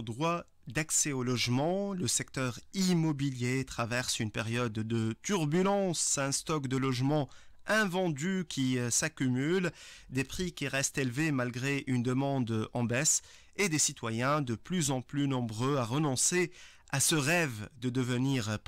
au droit d'accès au logement. Le secteur immobilier traverse une période de turbulence, un stock de logements invendus qui s'accumule, des prix qui restent élevés malgré une demande en baisse et des citoyens de plus en plus nombreux à renoncer à ce rêve de devenir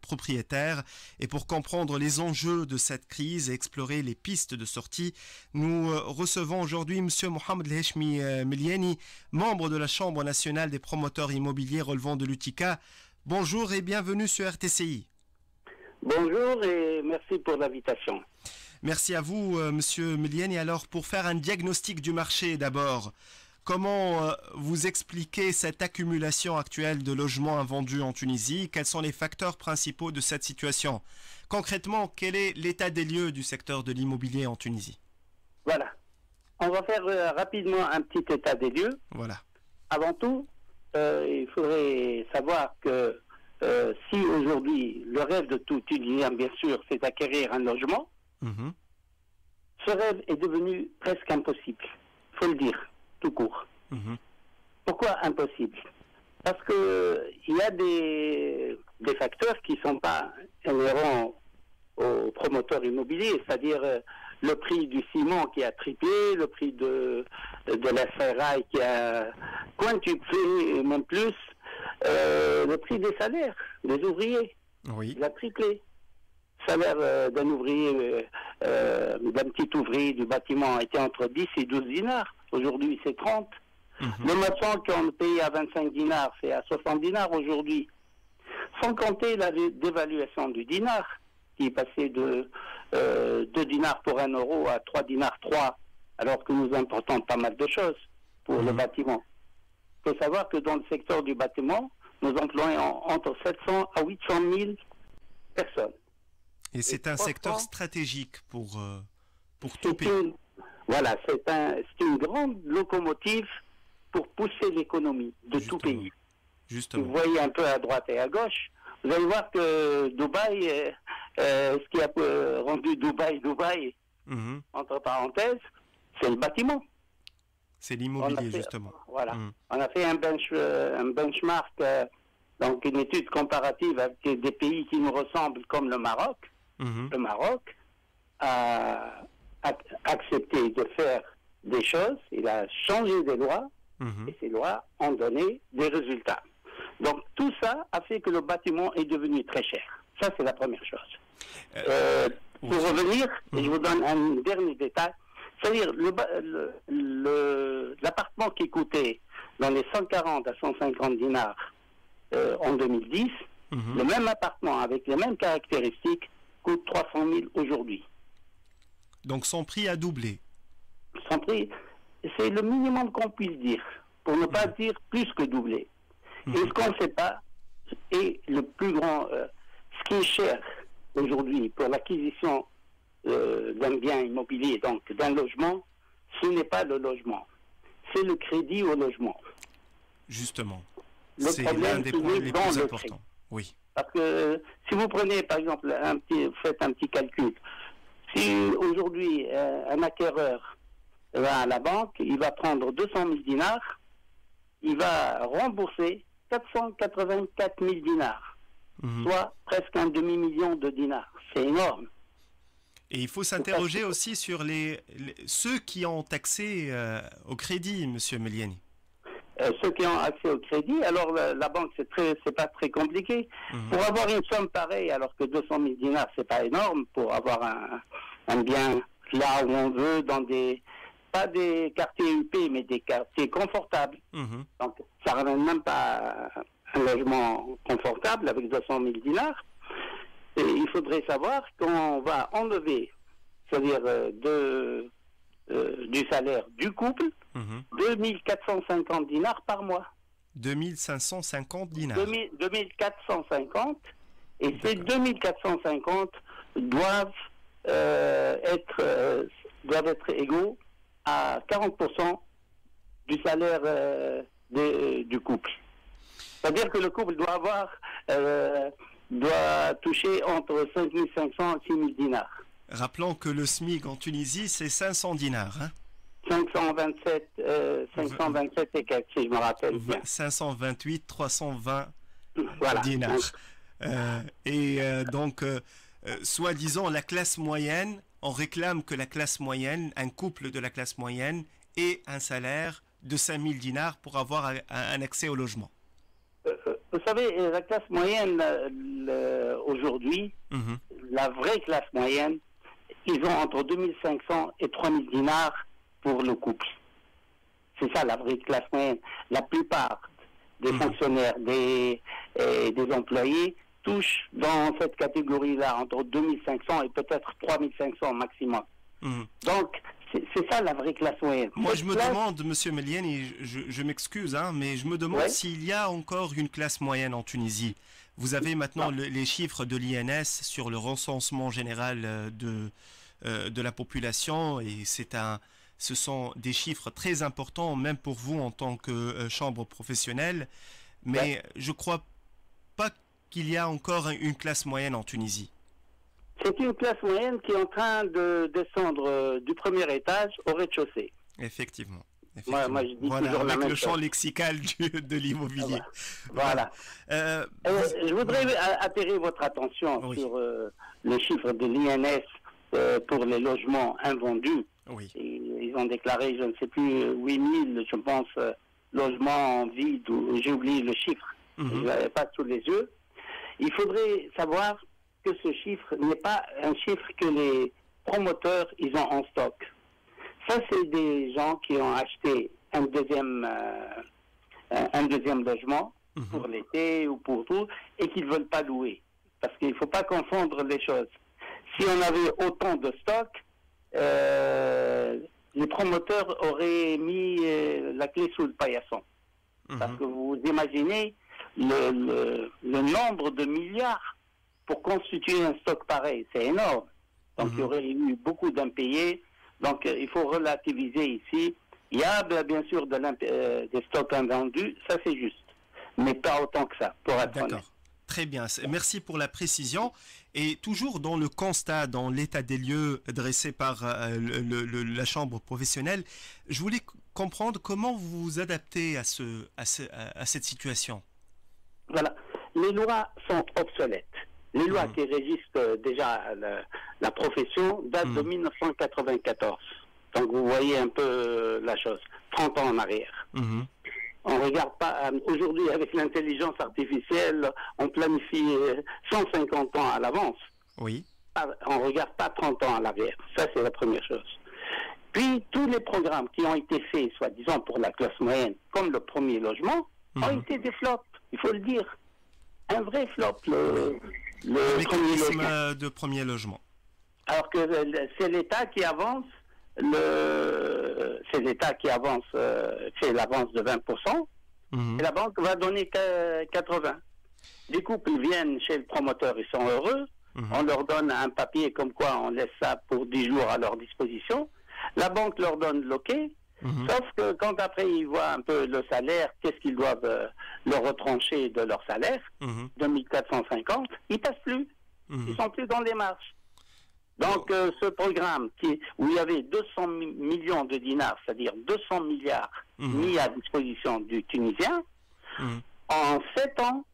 propriétaire. Et pour comprendre les enjeux de cette crise et explorer les pistes de sortie, nous recevons aujourd'hui M. Mohamed El-Heshmi Milieni, membre de la Chambre nationale des promoteurs immobiliers relevant de l'UTICA. Bonjour et bienvenue sur RTCI. Bonjour et merci pour l'invitation. Merci à vous, Monsieur Milieni. Alors, pour faire un diagnostic du marché d'abord, comment vous expliquez cette accumulation actuelle de logements invendus en Tunisie? Quels sont les facteurs principaux de cette situation? Concrètement, quel est l'état des lieux du secteur de l'immobilier en Tunisie? Voilà. On va faire rapidement un petit état des lieux. Voilà. Avant tout, il faudrait savoir que si aujourd'hui, le rêve de tout Tunisien, bien sûr, c'est d'acquérir un logement, ce rêve est devenu presque impossible. Il faut le dire, tout court. Pourquoi impossible? Parce que il y a des facteurs qui ne sont pas inhérents aux promoteurs immobiliers, c'est-à-dire le prix du ciment qui a triplé, le prix de la ferraille qui a quintuplé, et même plus, le prix des salaires des ouvriers, il a triplé. Le salaire d'un ouvrier, d'un petit ouvrier du bâtiment était entre 10 et 12 dinars. Aujourd'hui, c'est 30. Le maçon qu'on payait à 25 dinars, c'est à 60 dinars aujourd'hui. Sans compter la dévaluation du dinar, qui est passé de 2 dinars pour 1 euro à 3 dinars 3, alors que nous importons pas mal de choses pour le bâtiment. Il faut savoir que dans le secteur du bâtiment, nous employons entre 700 à 800 000 personnes. Et c'est un secteur stratégique pour tout pays. Voilà, c'est une grande locomotive pour pousser l'économie de tout pays. Justement. Vous voyez un peu à droite et à gauche, vous allez voir que Dubaï, ce qui a rendu Dubaï, entre parenthèses, c'est le bâtiment. C'est l'immobilier, justement. Voilà. On a fait un benchmark, donc une étude comparative avec des pays qui nous ressemblent comme le Maroc. Le Maroc a accepté de faire des choses, il a changé des lois, et ces lois ont donné des résultats. Donc tout ça a fait que le bâtiment est devenu très cher. Ça, c'est la première chose. Pour revenir, et je vous donne un dernier détail, c'est-à-dire l'appartement qui coûtait dans les 140 à 150 dinars en 2010, le même appartement avec les mêmes caractéristiques coûte 300 000 aujourd'hui. Donc son prix a doublé. Son prix, c'est le minimum qu'on puisse dire, pour ne pas dire plus que doublé. Et ce qu'on ne sait pas, et le plus grand, ce qui est cher aujourd'hui pour l'acquisition d'un bien immobilier, donc d'un logement, ce n'est pas le logement, c'est le crédit au logement. Justement, c'est l'un des points les plus importants. Oui. Parce que si vous prenez par exemple faites un petit calcul, si aujourd'hui un acquéreur va à la banque, il va prendre 200 000 dinars, il va rembourser 484 000 dinars, soit presque un demi-million de dinars. C'est énorme. Et il faut s'interroger aussi sur ceux qui ont accès au crédit, Monsieur Milieni. Ceux qui ont accès au crédit, alors la banque, c'est pas très compliqué. Pour avoir une somme pareille, alors que 200 000 dinars, c'est pas énorme, pour avoir un bien là où on veut, dans pas des quartiers UP, mais des quartiers confortables. Donc, ça ne ramène même pas un logement confortable avec 200 000 dinars. Et il faudrait savoir qu'on va enlever, c'est-à-dire du salaire du couple, 2450 dinars par mois. 2550 dinars. 2450, et ces 2450 doivent être égaux à 40% du salaire du couple. C'est-à-dire que le couple doit toucher entre 5500 et 6000 dinars. Rappelons que le SMIC en Tunisie, c'est 500 dinars. Hein? 527, 527 et quelques, si je me rappelle bien. 528, 320 voilà. dinars. Donc, soi-disant, la classe moyenne, on réclame que la classe moyenne, un couple de la classe moyenne, ait un salaire de 5000 dinars pour avoir un accès au logement. Vous savez, la classe moyenne, aujourd'hui, la vraie classe moyenne, ils ont entre 2500 et 3000 dinars pour le couple. C'est ça la vraie classe moyenne. La plupart des fonctionnaires, des employés touchent dans cette catégorie-là entre 2500 et peut-être 3500 maximum. Donc, c'est ça la vraie classe moyenne. Moi, je me demande, Monsieur Melienne, et je m'excuse, hein, mais je me demande s'il y a encore une classe moyenne en Tunisie. Vous avez maintenant les chiffres de l'INS sur le recensement général de la population, et ce sont des chiffres très importants, même pour vous en tant que chambre professionnelle. Mais je ne crois pas qu'il y a encore une classe moyenne en Tunisie. C'est une classe moyenne qui est en train de descendre du premier étage au rez-de-chaussée. Effectivement. Moi, je dis toujours la avec même le champ chose. lexical de l'immobilier. Voilà. Je voudrais attirer votre attention sur les chiffres de l'INS pour les logements invendus. Oui. Ils ont déclaré, je ne sais plus, 8000, je pense, logements vides, j'ai oublié le chiffre. Je ne l'avais pas sous les yeux. Il faudrait savoir que ce chiffre n'est pas un chiffre que les promoteurs ils ont en stock. Ça, c'est des gens qui ont acheté un deuxième logement pour l'été ou pour tout et qui ne veulent pas louer. Parce qu'il ne faut pas confondre les choses. Si on avait autant de stock, les promoteurs auraient mis la clé sous le paillasson. Parce que vous imaginez le nombre de milliards pour constituer un stock pareil, c'est énorme. Donc il y aurait eu beaucoup d'impayés. Donc il faut relativiser ici. Il y a bien sûr des stocks invendus, ça c'est juste. Mais pas autant que ça, pour être honnête. Très bien, merci pour la précision. Et toujours dans le constat, dans l'état des lieux dressé par la chambre professionnelle, je voulais comprendre comment vous vous adaptez à cette situation. Voilà, les lois sont obsolètes. Les lois qui régissent déjà la profession datent de 1994. Donc vous voyez un peu la chose, 30 ans en arrière. On ne regarde pas, aujourd'hui avec l'intelligence artificielle, on planifie 150 ans à l'avance. Oui. On ne regarde pas 30 ans à l'arrière. Ça, c'est la première chose. Puis, tous les programmes qui ont été faits, soi-disant pour la classe moyenne, comme le premier logement, ont été des flops, il faut le dire. Un vrai flop, le premier logement. De premier logement. Alors que c'est l'État qui avance, c'est l'État qui avance, fait l'avance de 20%, et la banque va donner 80%. Les couples viennent chez le promoteur, ils sont heureux, on leur donne un papier comme quoi on laisse ça pour 10 jours à leur disposition, la banque leur donne l'OK, sauf que quand après ils voient un peu le salaire, qu'est-ce qu'ils doivent leur retrancher de leur salaire, 2450, ils passent plus, ils sont plus dans les marges. Donc ce programme où il y avait 200 millions de dinars, c'est-à-dire 200 milliards mis à disposition du Tunisien, en 7 ans,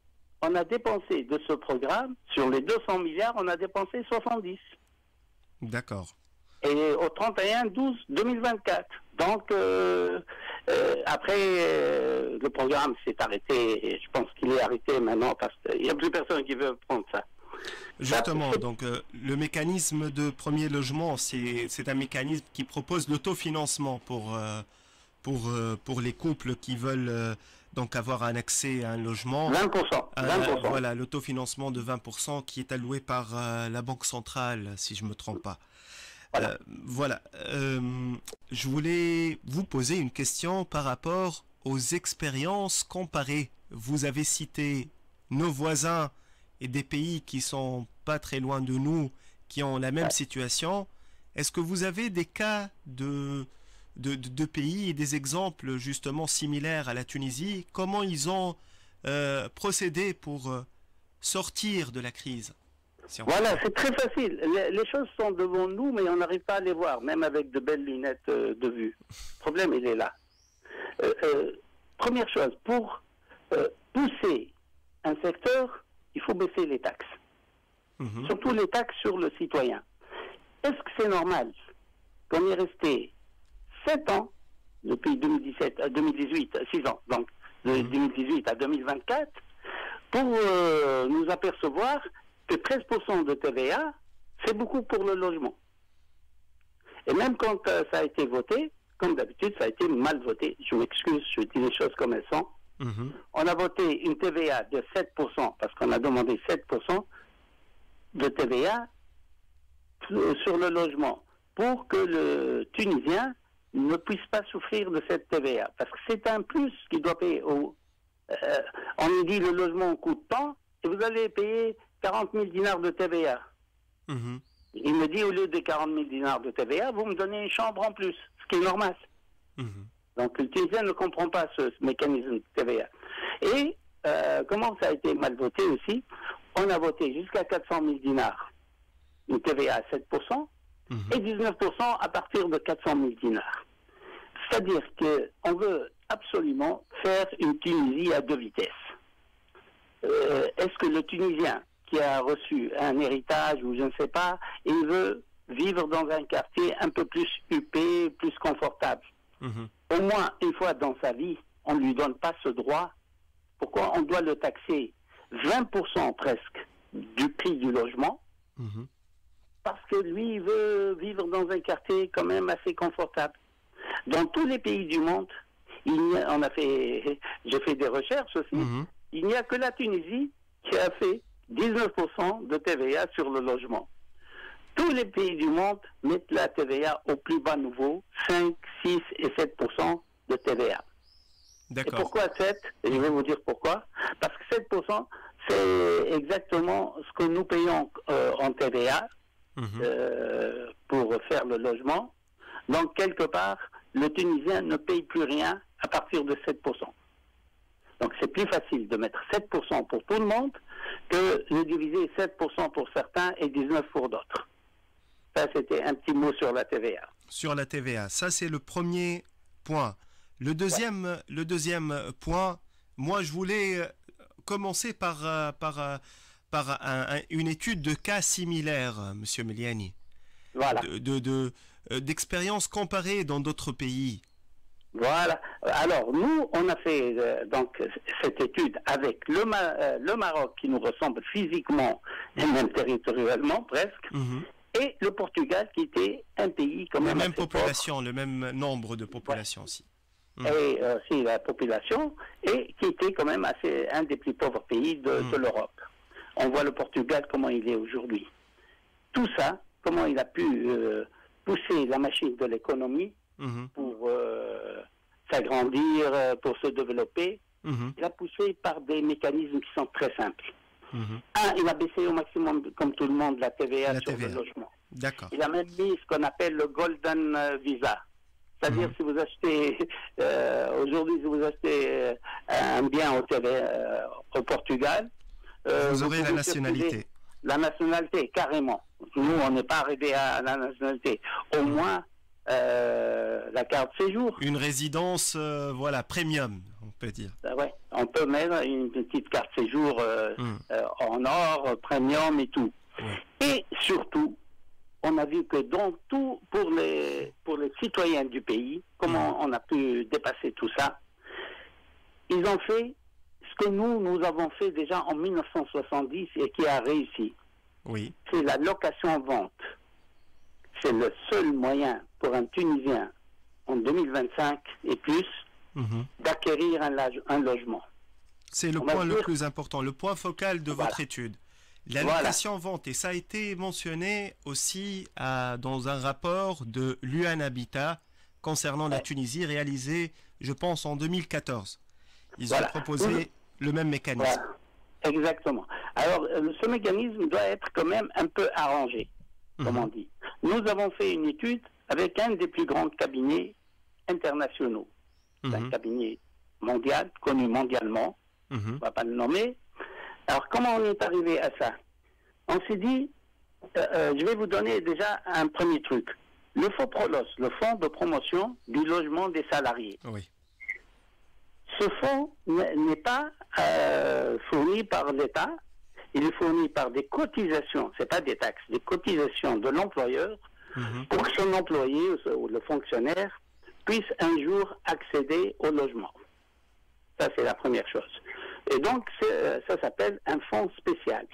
on a dépensé de ce programme, sur les 200 milliards, on a dépensé 70. D'accord. Et au 31-12-2024. Donc après, le programme s'est arrêté, et je pense qu'il est arrêté maintenant parce qu'il n'y a plus personne qui veut prendre ça. Justement, donc le mécanisme de premier logement, c'est un mécanisme qui propose l'autofinancement pour les couples qui veulent donc avoir un accès à un logement. 20%. Voilà, l'autofinancement de 20% qui est alloué par la Banque centrale, si je ne me trompe pas. Voilà. Je voulais vous poser une question par rapport aux expériences comparées. Vous avez cité nos voisins et des pays qui sont pas très loin de nous, qui ont la même situation. Est-ce que vous avez des cas de pays et des exemples justement similaires à la Tunisie? Comment ils ont procédé pour sortir de la crise? Voilà, c'est très facile. Les choses sont devant nous, mais on n'arrive pas à les voir, même avec de belles lunettes de vue. Le problème, il est là. Première chose, pour pousser un secteur, il faut baisser les taxes. Surtout les taxes sur le citoyen. Est-ce que c'est normal qu'on est resté 7 ans, depuis 2017 à 2018, 6 ans, donc de 2018 à 2024, pour nous apercevoir que 13% de TVA, c'est beaucoup pour le logement. Et même quand ça a été voté, comme d'habitude, ça a été mal voté. Je m'excuse, je dis les choses comme elles sont. On a voté une TVA de 7%, parce qu'on a demandé 7% de TVA sur le logement, pour que le Tunisien ne puisse pas souffrir de cette TVA. Parce que c'est un plus qu'il doit payer. On lui dit le logement coûte tant, et vous allez payer 40 000 dinars de TVA. Il me dit, au lieu de 40 000 dinars de TVA, vous me donnez une chambre en plus, ce qui est normal. Donc le Tunisien ne comprend pas ce mécanisme de TVA. Et comment ça a été mal voté aussi, on a voté jusqu'à 400 000 dinars, une TVA à 7%, et 19% à partir de 400 000 dinars. C'est-à-dire qu'on veut absolument faire une Tunisie à 2 vitesses. Est-ce que le Tunisien qui a reçu un héritage ou je ne sais pas, il veut vivre dans un quartier un peu plus huppé, plus confortable? Au moins une fois dans sa vie, on ne lui donne pas ce droit. Pourquoi on doit le taxer 20% presque du prix du logement? Parce que lui, il veut vivre dans un quartier quand même assez confortable. Dans tous les pays du monde, j'ai fait des recherches aussi, il n'y a que la Tunisie qui a fait 19% de TVA sur le logement. Tous les pays du monde mettent la TVA au plus bas niveau, 5, 6 et 7% de TVA. Et pourquoi 7? Et je vais vous dire pourquoi. Parce que 7%, c'est exactement ce que nous payons en TVA pour faire le logement. Donc, quelque part, le Tunisien ne paye plus rien à partir de 7%. Donc, c'est plus facile de mettre 7% pour tout le monde que de diviser 7% pour certains et 19% pour d'autres. Ça, c'était un petit mot sur la TVA. Sur la TVA, ça c'est le premier point. Le deuxième point, moi je voulais commencer par une étude de cas similaire, Monsieur Meliani. Voilà. D'expériences comparées dans d'autres pays. Voilà. Alors, nous, on a fait donc cette étude avec le Maroc, qui nous ressemble physiquement et même territorialement, presque, et le Portugal, qui était un pays quand même... La même population, le même nombre de populations aussi. Et aussi la population, et qui était quand même un des plus pauvres pays de l'Europe. On voit le Portugal, comment il est aujourd'hui. Tout ça, comment il a pu pousser la machine de l'économie pour s'agrandir, pour se développer. Il a poussé par des mécanismes qui sont très simples. Il a baissé au maximum, comme tout le monde, la TVA sur le logement. Il a même mis ce qu'on appelle le Golden Visa. C'est-à-dire, si vous achetez, aujourd'hui, si vous achetez un bien au Portugal, vous aurez la nationalité. La nationalité, carrément. Nous, on n'est pas arrivé à la nationalité. Au moins, la carte séjour. Une résidence, voilà, premium, on peut dire. Ouais, on peut mettre une petite carte séjour en or, premium et tout. Et surtout, on a vu que dans tout, pour les citoyens du pays, comment on a pu dépasser tout ça, ils ont fait ce que nous avons fait déjà en 1970 et qui a réussi. C'est la location-vente. C'est le seul moyen pour un Tunisien en 2025 et plus d'acquérir un logement. C'est le point le plus important, le point focal de votre étude. La location-vente, et ça a été mentionné aussi dans un rapport de l'UN Habitat concernant la Tunisie, réalisé, je pense, en 2014. Ils ont proposé le même mécanisme. Exactement. Alors, ce mécanisme doit être quand même un peu arrangé, comme on dit. Nous avons fait une étude avec un des plus grands cabinets internationaux. Un cabinet mondial, connu mondialement, on ne va pas le nommer. Alors, comment on est arrivé à ça? on s'est dit, je vais vous donner déjà un premier truc. Le FOPROLOS, le Fonds de promotion du logement des salariés. Oui. Ce fonds n'est pas fourni par l'État, il est fourni par des cotisations, c'est pas des taxes, des cotisations de l'employeur pour que son employé ou le fonctionnaire puisse un jour accéder au logement. Ça, c'est la première chose. Et donc, ça s'appelle un fonds spécial.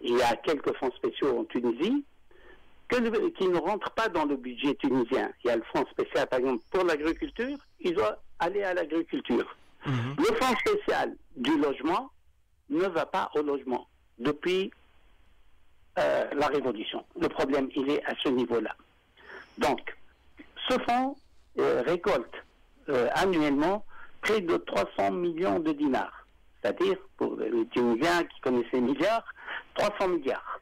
Il y a quelques fonds spéciaux en Tunisie qui ne rentrent pas dans le budget tunisien. Il y a le fonds spécial, par exemple, pour l'agriculture, il doit aller à l'agriculture. Le fonds spécial du logement ne va pas au logement depuis la Révolution. Le problème, il est à ce niveau-là. Donc, ce fonds récolte annuellement près de 300 millions de dinars. C'est-à-dire, pour les Tunisiens qui connaissent les milliards, 300 milliards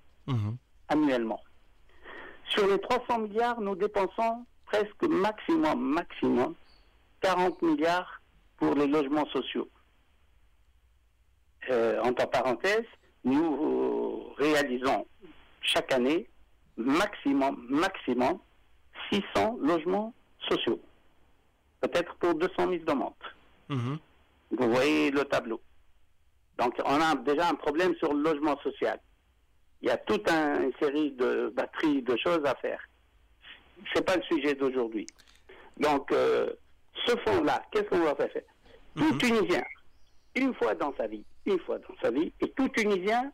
annuellement. Sur les 300 milliards, nous dépensons presque maximum, 40 milliards pour les logements sociaux. Entre parenthèses, nous réalisons chaque année maximum 600 logements sociaux. Peut-être pour 200 000 demandes. Vous voyez le tableau. Donc, on a déjà un problème sur le logement social. Il y a toute une série de batteries de choses à faire. C'est pas le sujet d'aujourd'hui. Donc, ce fonds-là, qu'est-ce qu'on va faire? Tout Tunisien, une fois dans sa vie, et tout Tunisien,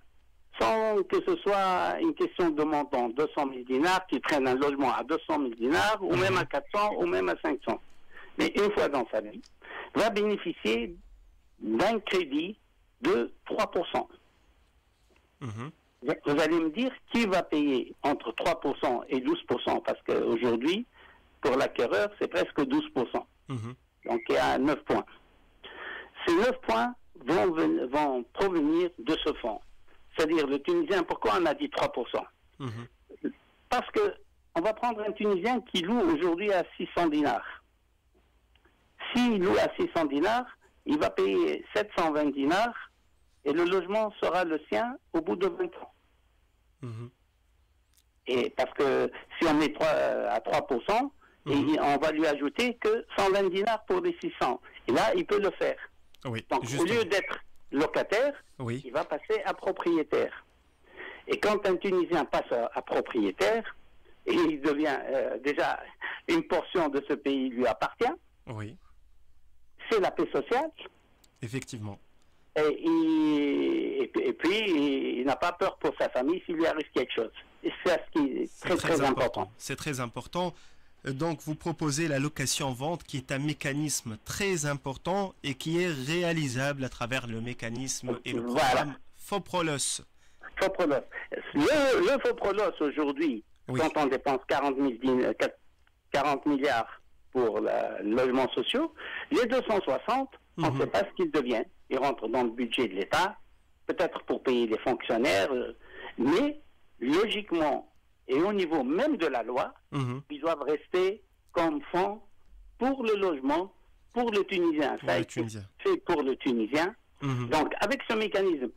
sans que ce soit une question de montant, 200 000 dinars, qui prennent un logement à 200 000 dinars, ou même à 400, ou même à 500. Mais une fois dans sa vie, va bénéficier d'un crédit de 3%. Vous allez me dire qui va payer entre 3% et 12%, parce qu'aujourd'hui, pour l'acquéreur, c'est presque 12%. Donc il y a 9 points. Ces 9 points vont provenir de ce fonds. C'est-à-dire le Tunisien, pourquoi on a dit 3%? Parce que on va prendre un Tunisien qui loue aujourd'hui à 600 dinars. S'il loue à 600 dinars, il va payer 720 dinars et le logement sera le sien au bout de 20 ans. Et parce que si on met à 3%, et on va lui ajouter que 120 dinars pour les 600. Et là, il peut le faire. Oui, donc, au lieu d'être locataire, il va passer à propriétaire. Et quand un Tunisien passe à propriétaire, et il devient déjà une portion de ce pays lui appartient, c'est la paix sociale. Effectivement. Et puis, il n'a pas peur pour sa famille s'il lui arrive quelque chose. Et c'est ce qui est très important. C'est très important. Donc, vous proposez la location-vente qui est un mécanisme très important et qui est réalisable à travers le mécanisme et le programme FOPROLOS. FOPROLOS. Le FOPROLOS aujourd'hui, quand on dépense 40 milliards pour les logements sociaux, les 260, on ne sait pas ce qu'ils deviennent. Ils rentrent dans le budget de l'État, peut-être pour payer les fonctionnaires, mais logiquement, et au niveau même de la loi, ils doivent rester comme fonds pour le logement, pour le Tunisien. Ça a été fait pour le Tunisien. Donc, avec ce mécanisme,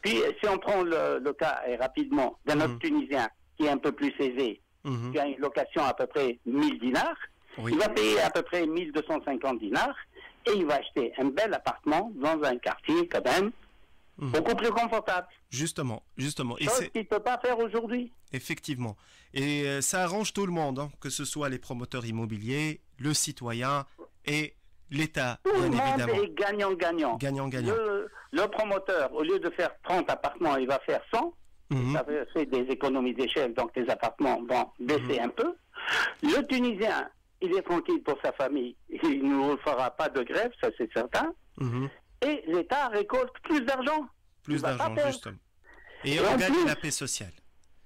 puis si on prend le cas, et rapidement, d'un autre Tunisien qui est un peu plus aisé, qui a une location à peu près 1000 dinars, il va payer à peu près 1250 dinars, et il va acheter un bel appartement dans un quartier quand même beaucoup plus confortable. Justement. Et chose qu'il ne peut pas faire aujourd'hui. Effectivement. Et ça arrange tout le monde, que ce soit les promoteurs immobiliers, le citoyen et l'État, bien évidemment. Tout le monde est gagnant-gagnant. Gagnant-gagnant. Le promoteur, au lieu de faire 30 appartements, il va faire 100. Ça fait des économies d'échelle, donc les appartements vont baisser un peu. Le Tunisien, il est tranquille pour sa famille. Il ne fera pas de grève, ça c'est certain. Et l'État récolte plus d'argent. Plus d'argent, justement. Et on gagne la paix sociale.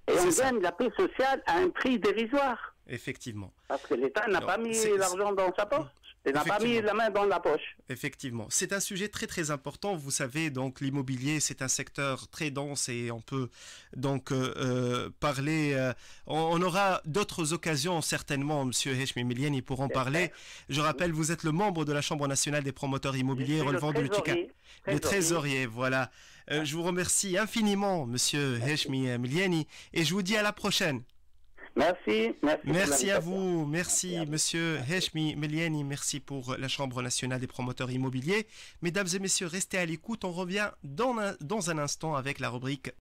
Et on gagne la paix sociale à un prix dérisoire. Effectivement. Parce que l'État n'a pas mis l'argent dans sa poche. Il n'a pas mis la main dans la poche. Effectivement. C'est un sujet très très important. Vous savez, donc l'immobilier, c'est un secteur très dense et on peut donc parler. On aura d'autres occasions certainement, Monsieur Heshmi Miliani, pour en parler. Je rappelle, vous êtes le membre de la Chambre nationale des promoteurs immobiliers relevant de l'UTICA. Le trésorier, voilà. Je vous remercie infiniment, Monsieur Heshmi Miliani, et je vous dis à la prochaine. Merci. Merci à vous. Merci, Monsieur Heshmi Miliani. Merci pour la Chambre nationale des promoteurs immobiliers. Mesdames et messieurs, restez à l'écoute. On revient dans un instant avec la rubrique